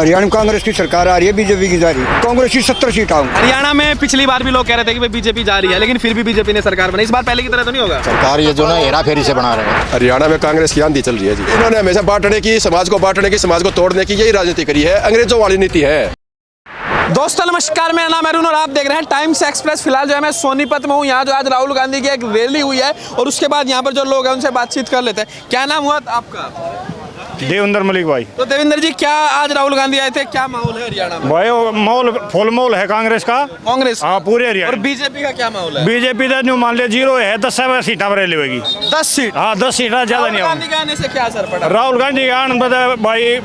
हरियाणा में कांग्रेस की सरकार आ रही है, बीजेपी की जा रही है। कांग्रेस की 70 सीट आऊंगी। हरियाणा में पिछली बार भी लोग कह रहे थे कि भाई बीजेपी जा रही है, लेकिन फिर भी बीजेपी ने सरकार बनाई। इस बार पहले की तरह तो नहीं होगा। सरकार ये जो ना हेरा फेरी से बना रहे हैं। हरियाणा में कांग्रेस की आंधी चल रही है जी। इन्होंने हमेशा बांटने की, समाज को बांटने की, समाज को तोड़ने की यही राजनीति करी है, अंग्रेजों वाली नीति है। दोस्तों नमस्कार, मेरा नाम अरुण और आप देख रहे हैं टाइम्स एक्सप्रेस। फिलहाल जो है मैं सोनीपत में हूँ। यहाँ जो आज राहुल गांधी की एक रैली हुई है और उसके बाद यहाँ पर जो लोग हैं उनसे बातचीत कर लेते हैं। क्या नाम हुआ आपका? देवेंद्र मलिक भाई। तो देवेंद्र जी, क्या आज राहुल गांधी आए थे, क्या माहौल है हरियाणा में? भाई माहौल फुल माहौल है कांग्रेस का। कांग्रेस? हाँ, पूरे हरियाणा। और बीजेपी का क्या माहौल है? बीजेपी का जो मान ले 0 है, 10 सीटा पर रैली होगी। 10 सीट? हाँ, 10 सीटा ज्यादा नहीं राहुल गांधी के आने से क्या असर पड़ा? राहुल गांधी का आनंद भाई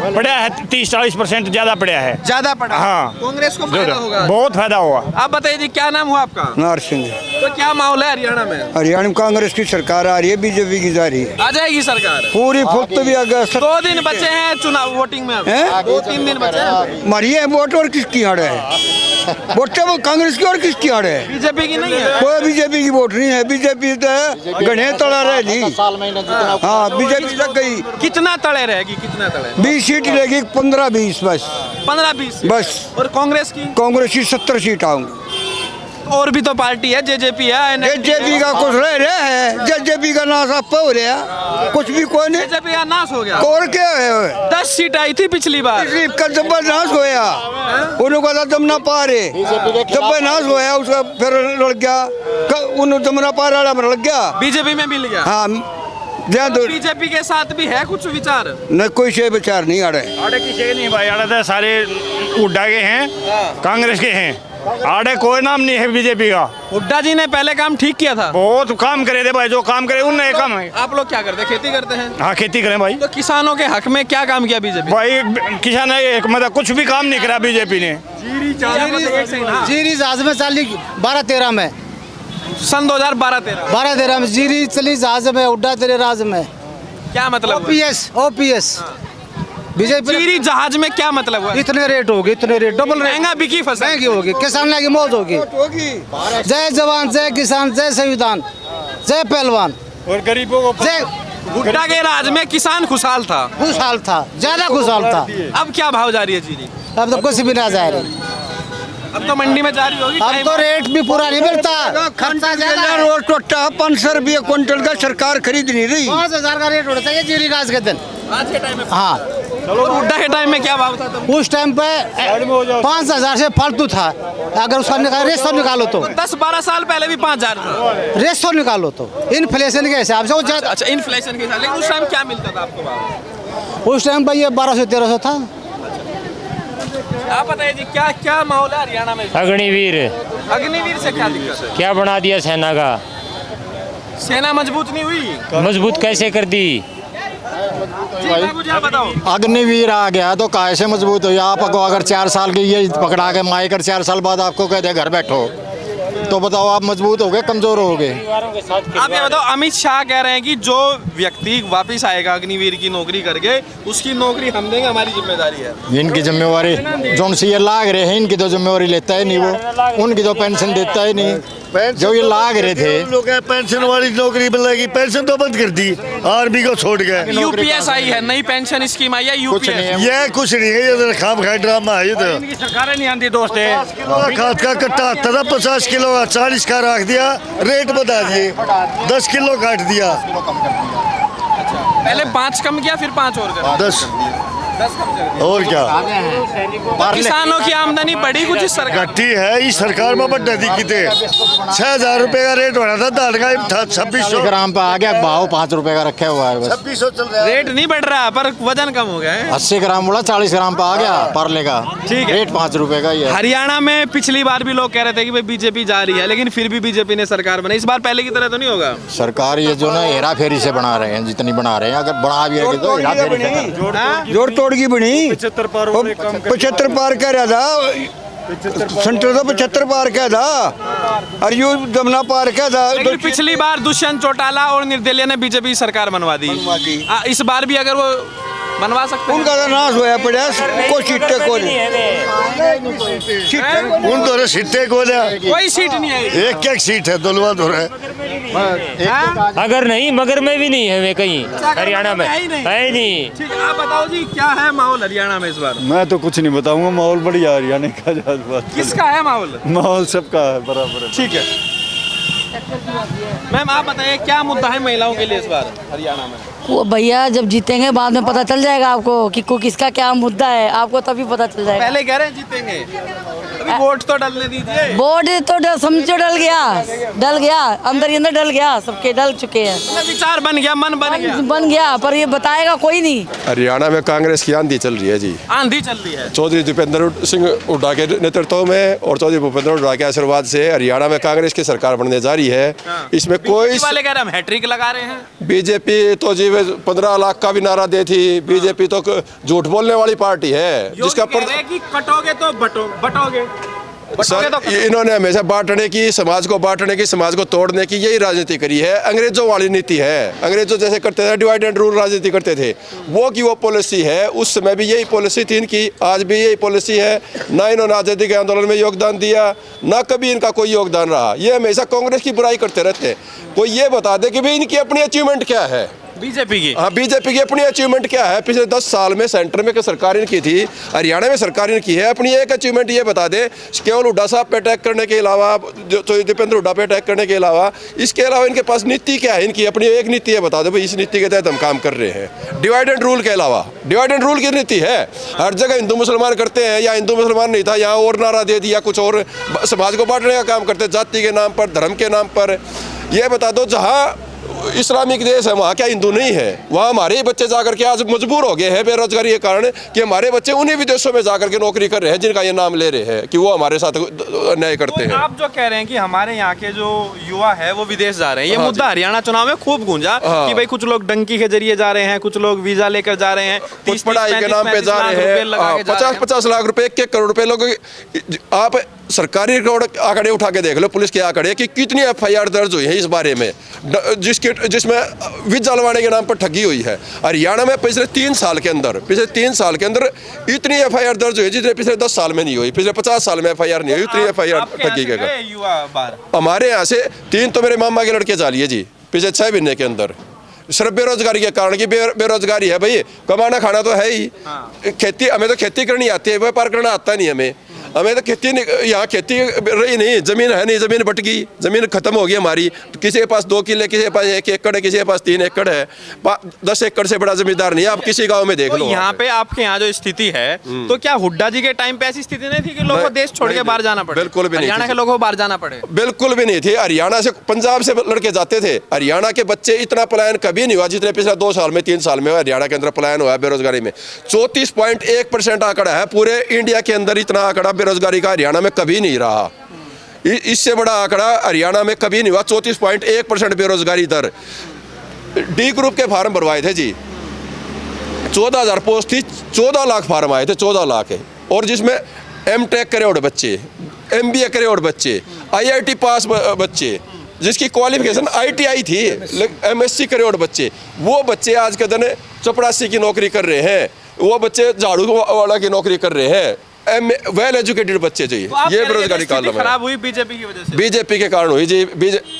पड़ा है, 30-40% ज्यादा पड़ा है। ज्यादा पड़ा? हाँ। कांग्रेस को फायदा होगा? बहुत फायदा होगा। आप बताइए जी, क्या नाम हुआ आपका? नार सिंह। तो क्या माहौल है हरियाणा में? हरियाणा में कांग्रेस की सरकार आ रही है, बीजेपी की जा रही है। आ जाएगी सरकार? पूरी फुट भी अगस्त 2 दिन बचे हैं चुनाव वोटिंग में। हैं? 2-3 दिन बचे हैं। मारी है वोट, और किसकी हार है? वोट तो वो कांग्रेस की और किसकी हार है? बीजेपी की नहीं है? कोई बीजेपी की वोट नहीं है। बीजेपी तो गणे तड़ा रहेगी। हाँ, बीजेपी तक गई। कितना तले रहेगी? कितना तले? 20 सीट लेगी, 15-20 बस। 15-20 बस। और कांग्रेस की? कांग्रेस की 70 सीट आऊंगी। और भी तो पार्टी है, जेजेपी है। जेजेपी का कुछ रह रहा है, जेजेपी का नाश आप हो रहा, कुछ भी कोई नहीं। जेजेपी का नाश हो गया। और क्या है? 10 सीट आई थी पिछली बार। का जबरदस्त होया, उन्होंने कहा जमना पा रहे, जबरदस्त होया, उसका फिर लड़ गया, उन्होंने जमना पा रहा लग गया, बीजेपी में मिल गया। हाँ, बीजेपी के साथ भी है कुछ विचार? न कोई से विचार नहीं आ रहे। आड़े किसी नहीं भाई, आड़े तो सारे हुड्डा के हैं, कांग्रेस के हैं। आड़े कोई नाम नहीं है बीजेपी का। हुड्डा जी ने पहले काम ठीक किया था? बहुत काम करे थे भाई, जो काम करे उनने काम है। आप लोग क्या करते हैं? खेती करते हैं? हाँ, खेती करें भाई। तो किसानों के हक में क्या काम किया बीजेपी? भाई किसान ने मतलब कुछ भी काम नहीं करा बीजेपी ने। जीरी जहाज में चली 12-13 में, सन 2012-13 में जीरी चली जहाज में, उड्डा तेरे राज में। क्या मतलब? OPS BJP. जीरी जहाज में क्या मतलब हुआ? इतने रेट होगी, इतने रेट, डबल महंगा बिकी फसल। महंगी होगी, किसान की मौज होगी। जय जवान, जय किसान, जय संविधान, जय पहलवान। और गरीबों को जय। हुड्डा के राज में किसान खुशहाल था? खुशहाल था, ज्यादा खुशहाल था। अब क्या भाव जा रही है जीरी? अब तो कुछ भी ना जा रही। अब तो मंडी में जा रही होगी। अब तो रेट भी पूरा नहीं मिलता, खर्चा ज्यादा है। रोड टोटा 500 रुपये क्विंटल का सरकार खरीद नहीं रही। 5000 का रेट होना चाहिए जीरी का आज के दिन। आज के टाइम में? हाँ, और हुड्डा के टाइम में क्या भाव था तब? उस टाइम पे 5000 से फालतू था। अगर उसका रेशो निकालो तो 10-12 साल पहले भी 5000 था। रेशो निकालो तो इन्फ्लेशन के हिसाब से वो अच्छा, इन्फ्लेशन के हिसाब। लेकिन उस टाइम क्या मिलता था आपको भाव? उस टाइम पे ये 1200-1300 था। आप बताइए जी, क्या माहौल है हरियाणा में? अग्निवीर से क्या दिक्कत है? क्या बना दिया सेना का? सेना मजबूत नहीं हुई? मजबूत कैसे कर दी? जी बाबू जी, आप बताओ। अग्निवीर आ गया तो कैसे मजबूत हो? आपको अगर 4 साल की ये पकड़ा के माई कर 4 साल बाद आपको कह दे घर बैठो, तो बताओ आप मजबूत हो गए कमजोर हो गए? आप ये बताओ, अमित शाह कह रहे हैं कि जो व्यक्ति वापस आएगा अग्निवीर की नौकरी करके, उसकी नौकरी हम देंगे, हमारी जिम्मेदारी है। इनकी जिम्मेवारी जो सी ये लाग रहे हैं, इनकी तो जिम्मेवारी लेता ही नहीं वो, उनकी तो पेंशन देता ही नहीं। जो ये लाग रहे थे लोग पेंशन वाली नौकरी मिलेगी, पेंशन तो बंद कर दी, आर्मी को छोड़ गए। यूपीएस आई है, नई पेंशन स्कीम आई है यूपीएस। ये कुछ नहीं है, ये खाम खा ड्रामा है। ये तो सरकारें नहीं आती दोस्त है। खाद का कट्टा आता था 50 किलो का, 40 का रख दिया, रेट बता दिए, 10 किलो काट दिया। पहले 5 कम किया, फिर 5 और कर 10 कम कर। और क्या? तो किसानों की आमदनी बढ़ी कुछ इस सरकार? घटी है इस सरकार में, बढ़ दी कितने 6000 रुपए का रेट होना था दाल का, 2600 ग्राम पे आ गया भाव, 5 रुपए का रखा हुआ है बस। 2600 चल रहा है। रेट नहीं बढ़ रहा पर वजन कम हो गया है। 80 ग्राम बोला, 40 ग्राम पे आ गया परले का। ठीक है। रेट 5 रुपए का ही है। हरियाणा में पिछली बार भी लोग कह रहे थे कि भाई बीजेपी जा रही है, लेकिन फिर भी बीजेपी ने सरकार बनाई। इस बार पहले की तरह तो नहीं होगा? सरकार ये जो ना हेरा फेरी से बना रहे हैं, जितनी बना रहे हैं, अगर बना भी है तो हेरा फेरी से जोड़ तोड़ की बनी। 75 पार 75 पार कह रहा था, सेंटर तो 75 पार कह था, और यू जमुना पार कह था। लेकिन पिछली बार दुष्यंत चौटाला और निर्दलीय ने बीजेपी सरकार बनवा दी। इस बार भी अगर वो बनवा सकते हैं उनका तो नाश होया पड़ा कोई सीटे को नहीं उन तो सीटे को कोई सीट नहीं है एक एक सीट है दुलवा तो है अगर नहीं मगर में भी नहीं है वे कहीं हरियाणा में है ही नहीं। है ही नहीं। ठीक है, आप बताओ जी क्या है माहौल हरियाणा में इस बार? मैं तो कुछ नहीं बताऊंगा, माहौल बढ़िया हरियाणा का बात किसका है माहौल? माहौल सबका है बराबर है। ठीक है मैम, आप बताइए क्या मुद्दा है महिलाओं के लिए इस बार हरियाणा में? वो भैया जब जीतेंगे बाद में पता चल जाएगा आपको कि किसका क्या मुद्दा है, आपको तभी पता चल जाएगा। पहले कह रहे हैं जीतेंगे, अभी वोट तो डलने दीजिए। वोट तो समझो डल गया अंदर ही अंदर डल गया, सबके डल चुके हैं। मतलब विचार बन गया, मन बन गया पर ये बताएगा कोई नहीं। हरियाणा में कांग्रेस की आंधी चल रही है जी, आंधी चल रही है। चौधरी दीपेंद्र सिंह हुड्डा के नेतृत्व में और चौधरी भूपेंद्र हुड्डा के आशीर्वाद से हरियाणा में कांग्रेस की सरकार बनने जा रही है। इसमें कोई वाले कह रहे हम हैट्रिक लगा रहे हैं। बीजेपी तो जी 15 लाख का भी नारा दी थी। बीजेपी तो झूठ बोलने वाली पार्टी है जिसका कि कटोगे तो बटोगे। सर इन्होंने हमेशा बांटने की, समाज को तोड़ने की यही राजनीति करी है। अंग्रेजों वाली नीति है। अंग्रेजों जैसे करते थे, डिवाइड एंड रूल राजनीति करते थे, वो पॉलिसी है। उस समय भी यही पॉलिसी थी इनकी, आज भी यही पॉलिसी है। ना इन्होंने आज़ादी के आंदोलन में योगदान दिया, ना कभी इनका कोई योगदान रहा। ये हमेशा कांग्रेस की बुराई करते रहते हैं। कोई ये बता दे कि भाई इनकी अपनी अचीवमेंट क्या है, बीजेपी की। हाँ, बीजेपी की अपनी अचीवमेंट क्या है? पिछले 10 साल में सेंटर में सरकार इनकी थी, हरियाणा में सरकार इनकी है। अपनी एक अचीवमेंट ये बता दे, केवल हुड्डा साहब पे अटैक करने के अलावा, जो दीपेंद्र हुड्डा पे अटैक करने के अलावा, इसके अलावा इनके पास नीति क्या है? इनकी अपनी एक नीति है, बता दो भाई इस नीति के तहत हम काम कर रहे हैं। डिवाइड एंड रूल के अलावा, डिवाइड एंड रूल की नीति है। हर जगह हिंदू मुसलमान करते हैं, या हिंदू मुसलमान नहीं था, यहाँ और नारा दे दिया, कुछ और समाज को बांटने का काम करते हैं, जाति के नाम पर, धर्म के नाम पर। यह बता दो जहाँ इस्लामिक देश है वहाँ क्या हिंदू नहीं है? वहाँ हमारे ही बच्चे जाकर के आज मजबूर हो गए हैं बेरोजगारी के कारण कि हमारे बच्चे उन्हीं विदेशों में जाकर के नौकरी कर रहे हैं जिनका ये नाम ले रहे हैं कि वो हमारे साथ अन्याय करते हैं। आप जो कह रहे हैं कि हमारे यहाँ के जो युवा है वो विदेश जा रहे हैं, ये मुद्दा हरियाणा चुनाव में खूब गूंजा कि भाई कुछ लोग डंकी के जरिए जा रहे हैं, कुछ लोग वीजा लेकर जा रहे हैं, कुछ पढ़ाई के नाम पे जा रहे हैं, 50-50 लाख रुपए, 1 करोड़ रुपए लोग। आप सरकारी रिकॉर्ड आंकड़े उठा के देख लो, पुलिस के आंकड़े कि कितनी FIR दर्ज हुई है इस बारे में, जिसमें वीजा लवाने के नाम पर ठगी हुई है। हरियाणा में पिछले 3 साल के अंदर इतनी FIR दर्ज हुई जितने पिछले 10 साल में नहीं हुई, पिछले 50 साल में FIR नहीं हुई इतनी FIR ठगी के। हमारे यहाँ से 3 तो मेरे मामा के लड़के जा लिए जी पिछले 6 महीने के अंदर, सिर्फ बेरोजगारी के कारण की बेरोजगारी है। भाई कमाना खाना तो है ही, खेती हमें तो खेती करनी आती है, व्यापार करना आता नहीं हमें तो खेती यहाँ खेती रही नहीं, जमीन है नहीं, जमीन बट गई, जमीन खत्म हो गई हमारी। किसी के पास 2 किले, किसी के पास 1 एकड़ है, किसी के पास 3 एकड़ है, 10 एकड़ से बड़ा जमींदार नहीं है। आप किसी गांव में देख लो। यहाँ पे आपके यहाँ जो स्थिति है, तो क्या हुड्डा जी के टाइम पे ऐसी स्थिति नहीं थी कि लोगों को देश छोड़ के बाहर जाना पड़े? बिल्कुल भी नहीं, हरियाणा के लोगों को बाहर जाना पड़े? बिल्कुल भी नहीं थी। हरियाणा से, पंजाब से लड़के जाते थे। हरियाणा के बच्चे इतना पलायन कभी नहीं हुआ जितने पिछले 2 साल में, 3 साल में हरियाणा के अंदर पलायन हुआ है बेरोजगारी में। 34.1% आंकड़ा है पूरे इंडिया के अंदर। इतना आंकड़ा बेरोजगारी का हरियाणा में कभी नहीं रहा। इससे बड़ा आंकड़ा हरियाणा में कभी नहीं हुआ। 34.1% बेरोजगारी दर। डी ग्रुप के फार्म भरवाए थे जी, 14,000 पोस्ट थी, 14 लाख फार्म आए थे, 14 लाख है। और जिसमें M.Tech करे और बच्चे, MBA करे और बच्चे, IIT पास बच्चे, जिसकी क्वालिफिकेशन ITI थी, MSc करे और बच्चे, वो बच्चे आज के दिन चपरासी की नौकरी कर रहे हैं, वो बच्चे झाड़ू वाला की नौकरी कर रहे हैं। वेल एजुकेटेड बच्चे चाहिए। ये बेरोजगारी का खराब हुई बीजेपी की वजह से, बीजेपी के कारण हुई जी।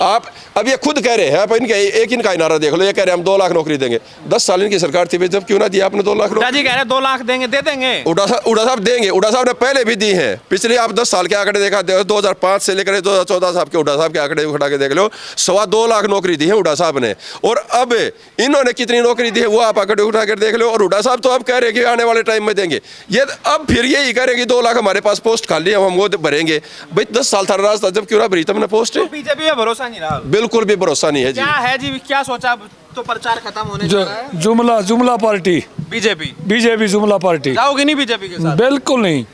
आप अब ये खुद कह रहे हैं, आप इनका नारा देख लो, ये कह रहे हैं हम 2 लाख नौकरी देंगे। 10 साल इनकी सरकार थी, जब क्यों ना दिया आपने 2 लाख? जी कह रहे हैं 2 लाख देंगे, दे देंगे। उड़ा साहब देंगे, उड़ा साहब ने पहले भी दी हैं। पिछले आप 10 साल के आंकड़े देखा, 2005 से लेकर 2014 साहब के उड़ा साहब के आंकड़े उठा के देख लो, 2.25 लाख नौकरी दी है उड़ा साहब ने। और अब इन्होंने कितनी नौकरी दी है वो आप आंकड़े उठा कर देख लो। और उड़ा साहब तो अब कह रहे हैं कि आने वाले टाइम में देंगे। ये अब फिर यही कह रहे हैं कि 2 लाख हमारे पास पोस्ट खाली है, हम वो भरेंगे। भाई 10 साल था रास्ता, जब क्यों ना भरी तुमने पोस्ट? बीजेपी में भरोसा नहीं रहा, बिल्कुल भी भरोसा नहीं है जी। क्या है जी, क्या सोचा? तो प्रचार खत्म होने जा रहा है। जुमला पार्टी बीजेपी जुमला पार्टी जाओगे नहीं बीजेपी के साथ? बिल्कुल नहीं।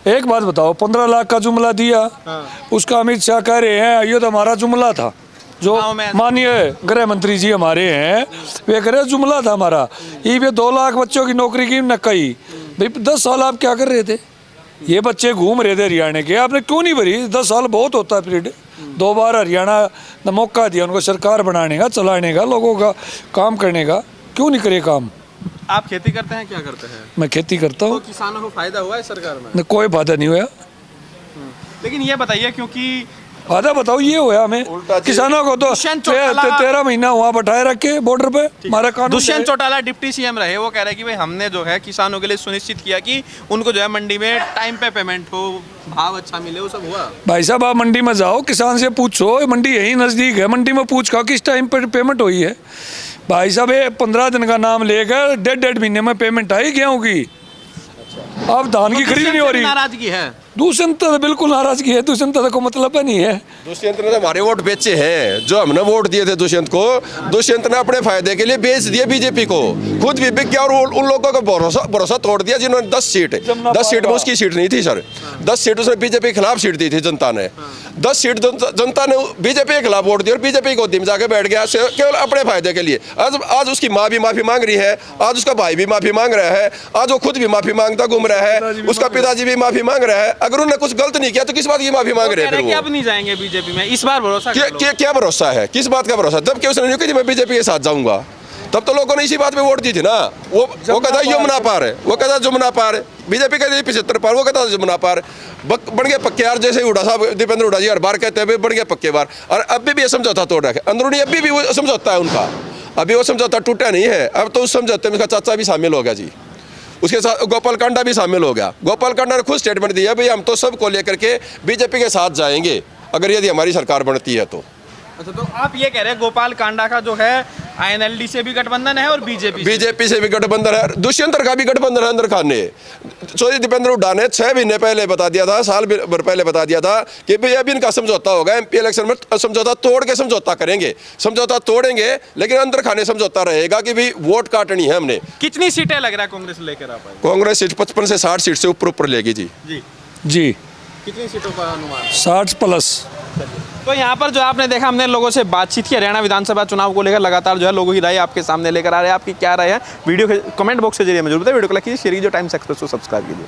एक बात बताओ, 15 लाख का जुमला दिया, उसका अमित शाह कह रहे हैं ये तो हमारा जुमला था। जो माननीय गृह मंत्री जी हमारे हैं वे कह रहे जुमला था हमारा। ये 2 लाख बच्चों की नौकरी की न कही। भाई 10 साल आप क्या कर रहे थे? ये बच्चे घूम रहे थे हरियाणा के, आपने क्यों नहीं भरी? 10 साल बहुत होता है पीरियड। 2 बार हरियाणा ने मौका दिया उनको सरकार बनाने का, चलाने का, लोगों का काम करने का, क्यों नहीं करे काम? आप खेती करते हैं, क्या करते हैं? मैं खेती करता तो हूँ। किसानों को फायदा हुआ है सरकार में? कोई फायदा नहीं हुआ। लेकिन ये बताइए, क्योंकि फायदा बताओ ये हुआ हमें किसानों को तो दुष्यंत चौटाला 13 महीना वहाँ बैठाए रखे बॉर्डर पे। हमारा कानून दुष्यंत चौटाला डिप्टी सीएम रहे, वो कह रहे हैं कि भाई हमने जो है किसानों के लिए सुनिश्चित किया कि उनको जो है मंडी में टाइम पे पेमेंट हो, भाव अच्छा मिले, वो सब हुआ। भाई साहब आप मंडी में जाओ, किसान से पूछो, मंडी यही नज़दीक है, मंडी में पूछ कर किस टाइम पर पेमेंट हुई है। भाई साहब ये 15 दिन का नाम लेकर 1.5 महीने में पेमेंट आई गेहूँ की। अब धान की खरीद नहीं हो रही। नाराजगी है दुष्यंत तो बिल्कुल नाराजगी है, दुष्यंत को मतलब नहीं है। दुष्यंत ने हमारे वोट बेचे हैं, जो हमने वोट दिए थे दुष्यंत को, दुष्यंत ने अपने फायदे के लिए बेच दिए बीजेपी को, खुद भी बिक गया और उन लोगों का भरोसा तोड़ दिया जिन्होंने 10 सीट में उसकी सीट नहीं थी सर, 10 सीट उसने बीजेपी के खिलाफ सीट दी थी जनता ने, 10 सीट जनता ने बीजेपी के खिलाफ वोट दी और बीजेपी को में जाके बैठ गया केवल अपने फायदे के लिए। आज उसकी माँ भी माफी मांग रही है, आज उसका भाई भी माफी मांग रहा है, आज वो खुद भी माफी मांगता घूम रहा है, उसका पिताजी भी माफी मांग रहा है। अगर उन्होंने कुछ गलत नहीं किया तो किस बात की माफी मांग रहे हैं? अब नहीं जाएंगे बीजेपी में, इस बार भरोसा क्या भरोसा है, किस बात का भरोसा? जब कि उसने नहीं कही मैं बीजेपी के साथ जाऊंगा, तब तो लोगों ने इसी बात पे वोट दी थी ना। वो कहता यमुना पार है, वो कहता जमुना पार है, बीजेपी कहती 75 पार, वो कहता जमुना पार। बन गए पक्के यार, जैसे हुड्डा साहब दीपेंद्र हुड्डा जी हर बार कहते हैं बन गए पक्के बार, और अभी भी ये समझौता तोड़ रखे अंदरूनी, अभी भी वो समझौता है उनका, अभी वो समझौता टूटा नहीं है। अब तो उस समझौते में उसका चाचा भी शामिल हो गया जी, उसके साथ गोपाल कांडा भी शामिल हो गया। गोपाल कांडा ने खुद स्टेटमेंट दिया भाई हम तो सबको लेकर के बीजेपी के साथ जाएंगे अगर यदि हमारी सरकार बनती है तो। अच्छा, तो आप ये कह रहे हैं गोपाल कांडा का जो है आईएनएलडी से भी गठबंधन है और बीजेपी से भी गठबंधन है, दुष्यंत का भी गठबंधन है अंदर खान ने। चौधरी दीपेंद्र हुड्डा ने 6 महीने पहले बता दिया था, साल भर पहले बता दिया था कि भाई अभी इनका समझौता होगा, एमपी इलेक्शन में समझौता तोड़ के समझौता करेंगे, समझौता तोड़ेंगे लेकिन अंदर खाने समझौता रहेगा कि भाई वोट काटनी है हमने। कितनी सीटें लग रहा है कांग्रेस लेकर आप? कांग्रेस सीट 55 से 60 सीट से ऊपर लेगी जी। जी कितनी सीटों का अनुमान? 60 प्लस। तो यहाँ पर जो आपने देखा, हमने लोगों से बातचीत की हरियाणा विधानसभा चुनाव को लेकर, लगातार जो है लोगों की राय आपके सामने लेकर आ रहे हैं। आपकी क्या राय है वीडियो के कमेंट बॉक्स के जरिए में जरूर बताइए। वीडियो को लाइक कीजिए, शेयर कीजिए, टाइम्स एक्सप्रेस को सब्सक्राइब कीजिए।